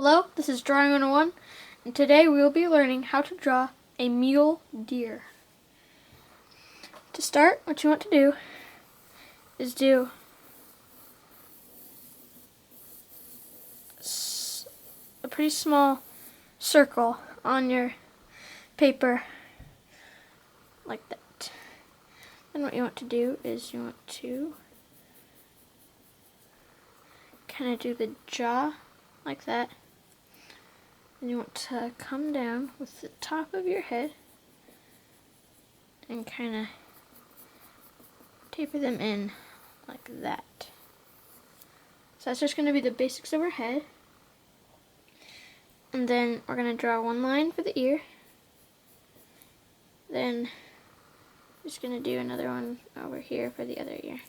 Hello, this is Drawing 101, and today we will be learning how to draw a mule deer. To start, what you want to do is do a pretty small circle on your paper, like that. Then what you want to do is you want to kind of do the jaw like that. And you want to come down with the top of your head and kind of taper them in like that. So that's just going to be the basics of our head. And then we're going to draw one line for the ear. Then just going to do another one over here for the other ear.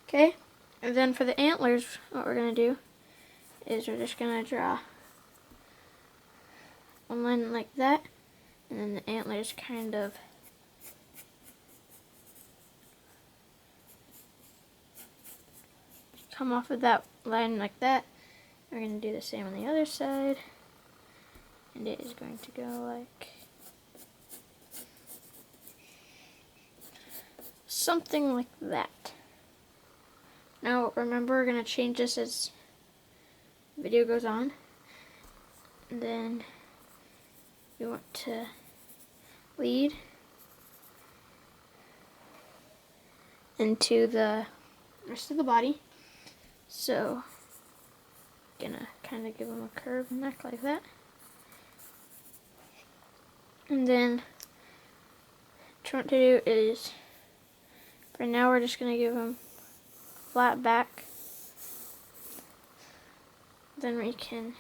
Okay? And then for the antlers, what we're going to do is we're just going to draw one line like that, and then the antlers kind of come off of that line like that. We're going to do the same on the other side, and it is going to go like something like that. Now remember, we're going to change this as the video goes on, and then you want to lead into the rest of the body. So, gonna kind of give them a curved neck like that. And then what you want to do is, for now we're just gonna give them flat back. Then we can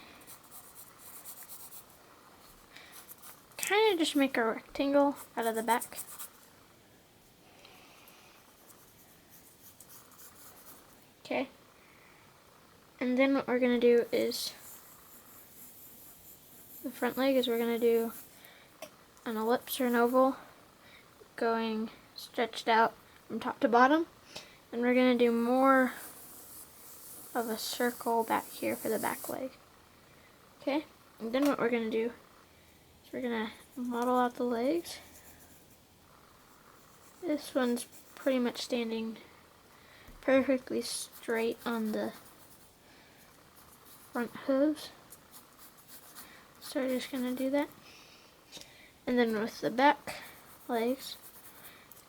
kind of just make a rectangle out of the back. Okay. And then what we're going to do is, the front leg is we're going to do an ellipse or an oval going stretched out from top to bottom. And we're going to do more of a circle back here for the back leg. Okay. And then what we're going to do is we're going to model out the legs. This one's pretty much standing perfectly straight on the front hooves. So we're just going to do that. And then with the back legs,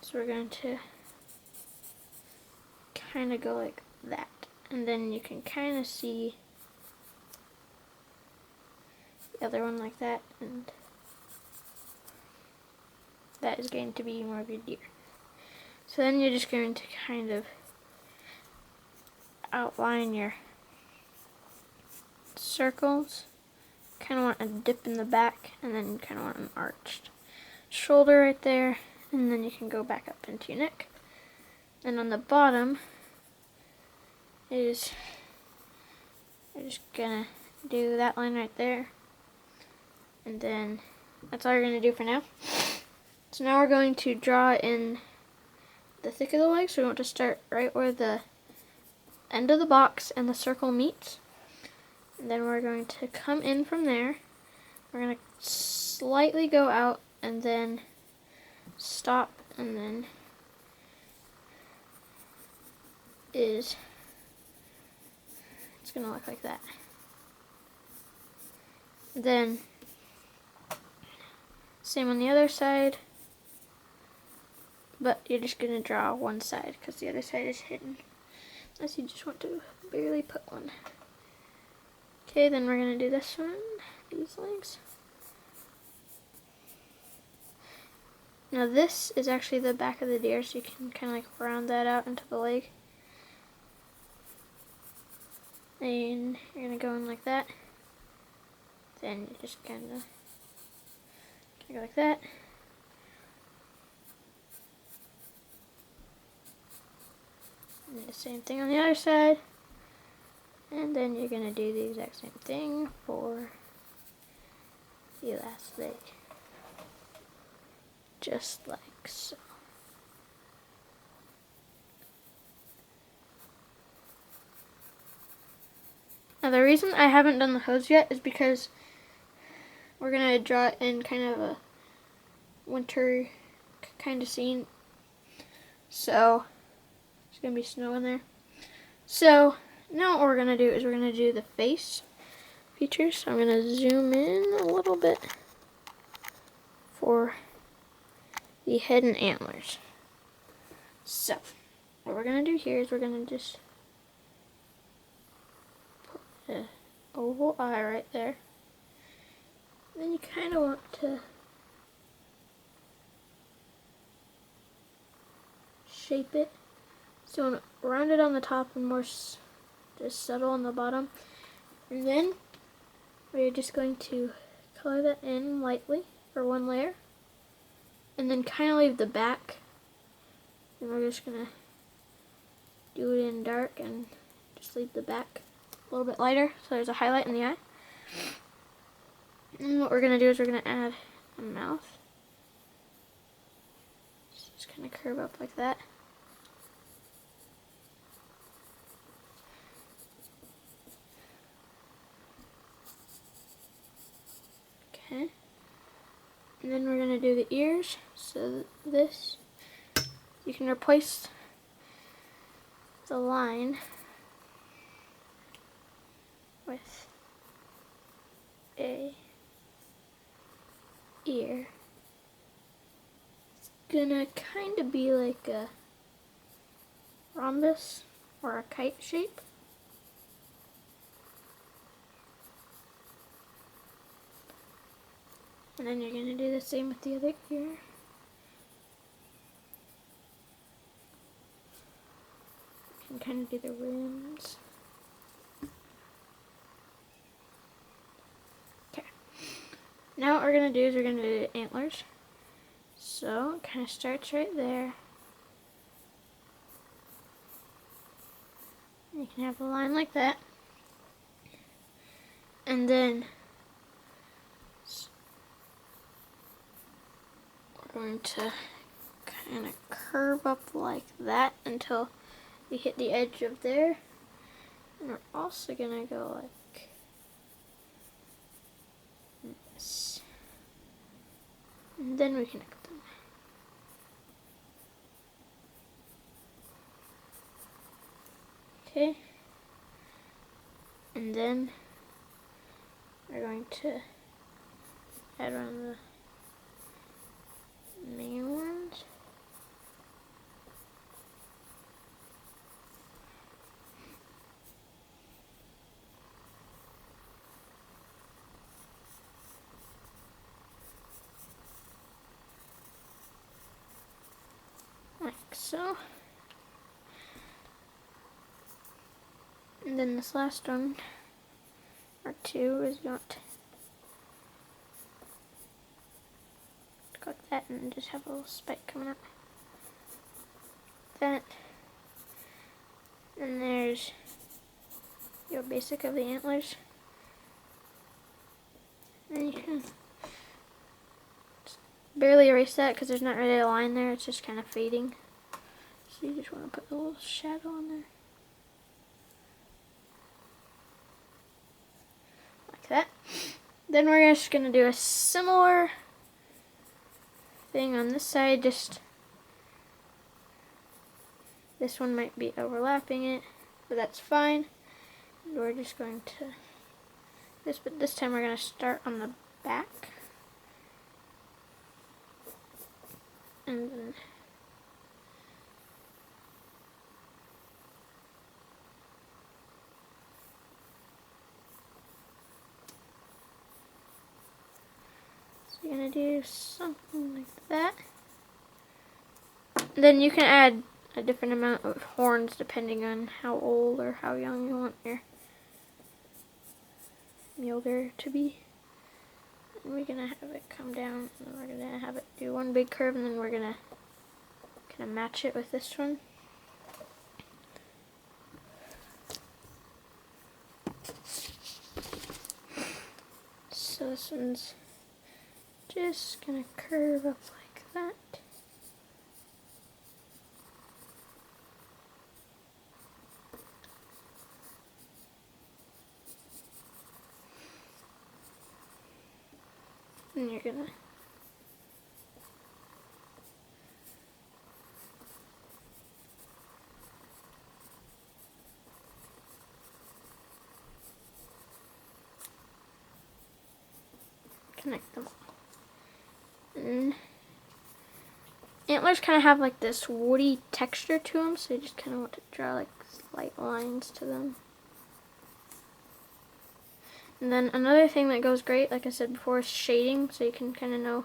so we're going to kind of go like that. And then you can kind of see the other one like that, and that is going to be more of your deer. So then you're just going to kind of outline your circles. Kind of want a dip in the back, and then you kind of want an arched shoulder right there, and then you can go back up into your neck. And on the bottom is, you're just gonna do that line right there, and then that's all you're gonna do for now. So now we're going to draw in the thick of the leg. So we want to start right where the end of the box and the circle meets. And then we're going to come in from there. We're going to slightly go out and then stop, and then it's going to look like that. Then same on the other side, but you're just going to draw one side because the other side is hidden, unless you just want to barely put one. Okay, then we're going to do this one, these legs. Now this is actually the back of the deer, so you can kind of like round that out into the leg. And you're going to go in like that. Then you just kind of go like that. And the same thing on the other side. And then you're going to do the exact same thing for the last leg. Just like so. Now the reason I haven't done the hose yet is because we're gonna draw it in kind of a winter kind of scene. So there's gonna be snow in there. So now what we're gonna do is we're gonna do the face features. So I'm gonna zoom in a little bit for the head and antlers. So what we're gonna do here is we're gonna just put an oval eye right there. Then you kind of want to shape it. So you want to round it on the top and more just subtle on the bottom. And then we're just going to color that in lightly for one layer. And then kind of leave the back. And we're just going to do it in dark and just leave the back a little bit lighter so there's a highlight in the eye. And what we're going to do is we're going to add a mouth. Just kind of curve up like that. Okay. And then we're going to do the ears. So this, you can replace the line with a ear. It's gonna kind of be like a rhombus or a kite shape. And then you're gonna do the same with the other ear. You can kind of do the rims. Now what we're going to do is we're going to do the antlers. So it kind of starts right there. You can have a line like that. And then we're going to kind of curve up like that until we hit the edge of there. And we're also going to go like this. And then we connect them. Okay. And then we're going to add one of the main ones. Like so. And then this last one, or two, is going to go like that and just have a little spike coming up. That. And there's your basic of the antlers. And you can just barely erase that because there's not really a line there, it's just kind of fading. So you just want to put a little shadow on there. Like that. Then we're just going to do a similar thing on this side, just this one might be overlapping it, but that's fine. And we're just going to but this time we're going to start on the back. And then so you're going to do something like that. Then you can add a different amount of horns depending on how old or how young you want your mule deer to be. And we're gonna have it come down, and then we're gonna have it do one big curve, and then we're gonna kind of match it with this one. So this one's just gonna curve up like that. And you're gonna connect them all. And antlers kind of have like this woody texture to them, so you just kind of want to draw like slight lines to them. And then another thing that goes great, like I said before, is shading, so you can kind of know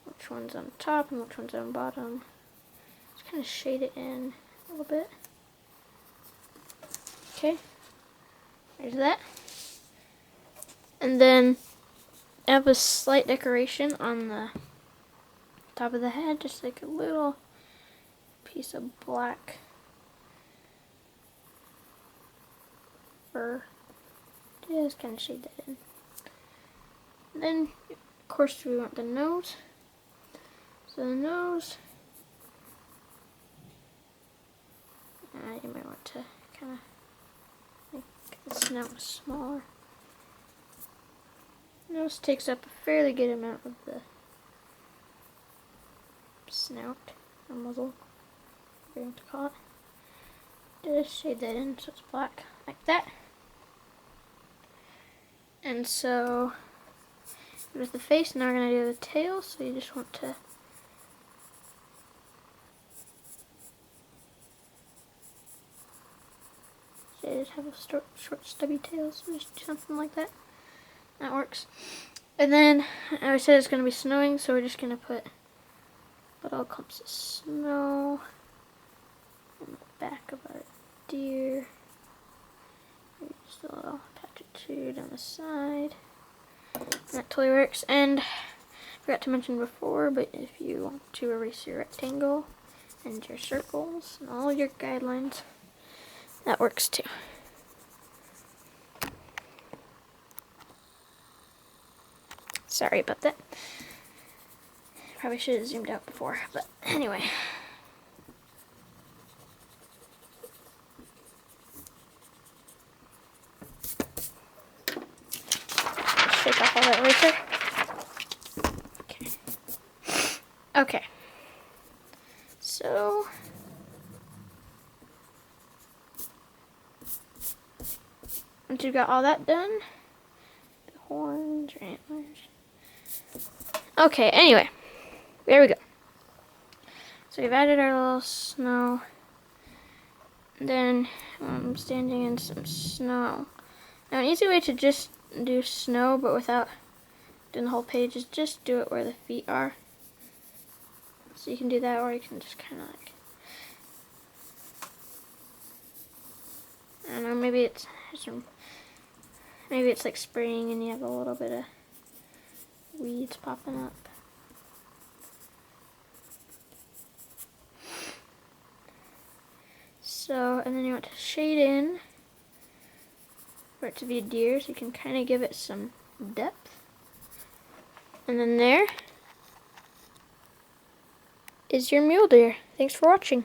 which one's on top and which one's on bottom. Just kind of shade it in a little bit. Okay, there's that. And then I have a slight decoration on the top of the head, just like a little piece of black fur. Just kind of shade that in. And then, of course, we want the nose. So the nose, you might want to kind of make the snout smaller. Nose takes up a fairly good amount of the snout, or muzzle, whatever you want to call it. Just shade that in so it's black, like that. And so, with the face, now we're going to do the tail, so you just want to just have a short stubby tail, so just do something like that. That works. And then, I said it's going to be snowing, so we're just going to put little clumps of snow on the back of our deer. Maybe just a little patch or two down the side. And that totally works. And I forgot to mention before, but if you want to erase your rectangle and your circles and all your guidelines, that works too. Sorry about that. Probably should have zoomed out before, but anyway. Shake off all that eraser. Okay. Okay. So once you've got all that done, the horns or antlers. Okay, anyway, there we go. So we've added our little snow. Then I'm standing in some snow. Now an easy way to just do snow but without doing the whole page is just do it where the feet are. So you can do that, or you can just kind of like, I don't know, maybe it's like spring and you have a little bit of weeds popping up. So, and then you want to shade in for it to be a deer, so you can kind of give it some depth. And then there is your mule deer. Thanks for watching.